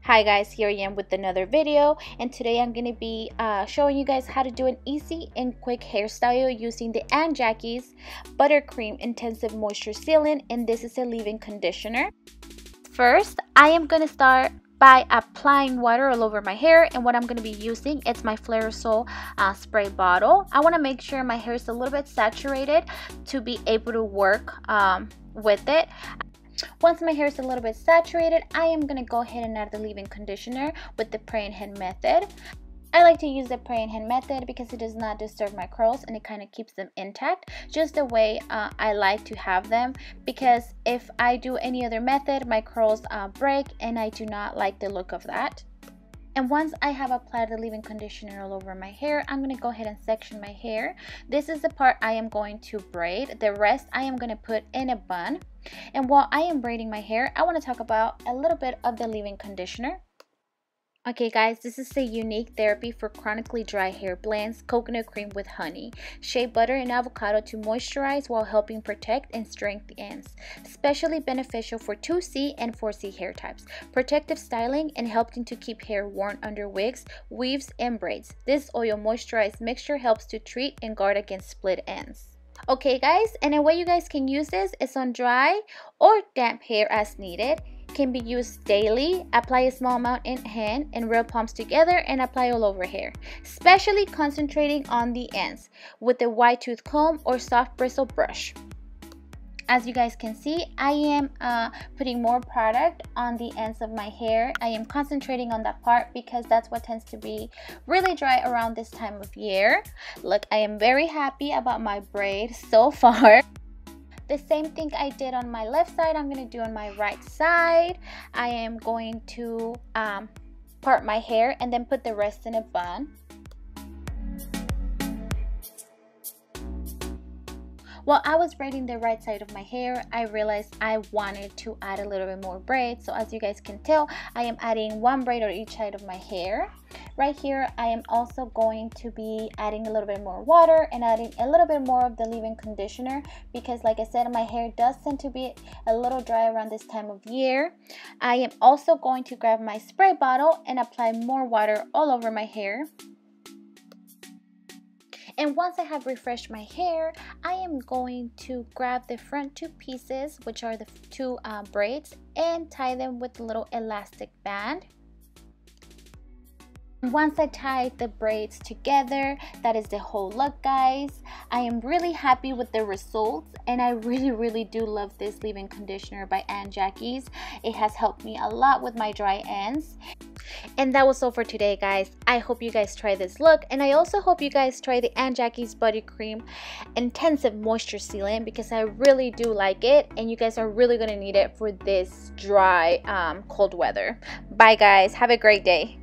Hi guys, here I am with another video, and today I'm going to be showing you guys how to do an easy and quick hairstyle using the Aunt Jackie's Butter Creme Intensive Moisture Sealant, and this is a leave-in conditioner. First, I am going to start by applying water all over my hair, and what I'm going to be using is my Hairstyle spray bottle. I want to make sure my hair is a little bit saturated to be able to work with it. Once my hair is a little bit saturated, I am going to go ahead and add the leave-in conditioner with the praying hand method. I like to use the praying hand method because it does not disturb my curls and it kind of keeps them intact, just the way I like to have them, because if I do any other method, my curls break and I do not like the look of that. And once I have applied the leave-in conditioner all over my hair, I'm going to go ahead and section my hair. This is the part I am going to braid. The rest I am going to put in a bun. And while I am braiding my hair, I want to talk about a little bit of the leave-in conditioner. Okay guys, this is a unique therapy for chronically dry hair. Blends coconut cream with honey, shea butter, and avocado to moisturize while helping protect and strengthen the ends. Especially beneficial for 2C and 4C hair types. Protective styling and helping to keep hair worn under wigs, weaves, and braids. This oil moisturized mixture helps to treat and guard against split ends. Okay guys, and the way you guys can use this is on dry or damp hair as needed. Can be used daily. Apply a small amount in hand and rub palms together and apply all over hair, especially concentrating on the ends with a wide tooth comb or soft bristle brush. As you guys can see, I am putting more product on the ends of my hair. I am concentrating on that part because that's what tends to be really dry around this time of year. Look, I am very happy about my braid so far. The same thing I did on my left side, I'm going to do on my right side. I am going to part my hair and then put the rest in a bun. While I was braiding the right side of my hair, I realized I wanted to add a little bit more braid. So as you guys can tell, I am adding one braid on each side of my hair. Right here, I am also going to be adding a little bit more water and adding a little bit more of the leave-in conditioner because, like I said, my hair does tend to be a little dry around this time of year. I am also going to grab my spray bottle and apply more water all over my hair. And once I have refreshed my hair, I am going to grab the front two pieces, which are the two braids, and tie them with a little elastic band. Once I tied the braids together, that is the whole look, guys. I am really happy with the results, and I really do love this leave-in conditioner by Aunt Jackie's. It has helped me a lot with my dry ends. And that was all for today, guys. I hope you guys try this look, and I also hope you guys try the Aunt Jackie's Butter Creme Intensive Moisture Sealant because I really do like it, and you guys are really going to need it for this dry cold weather. Bye guys, have a great day.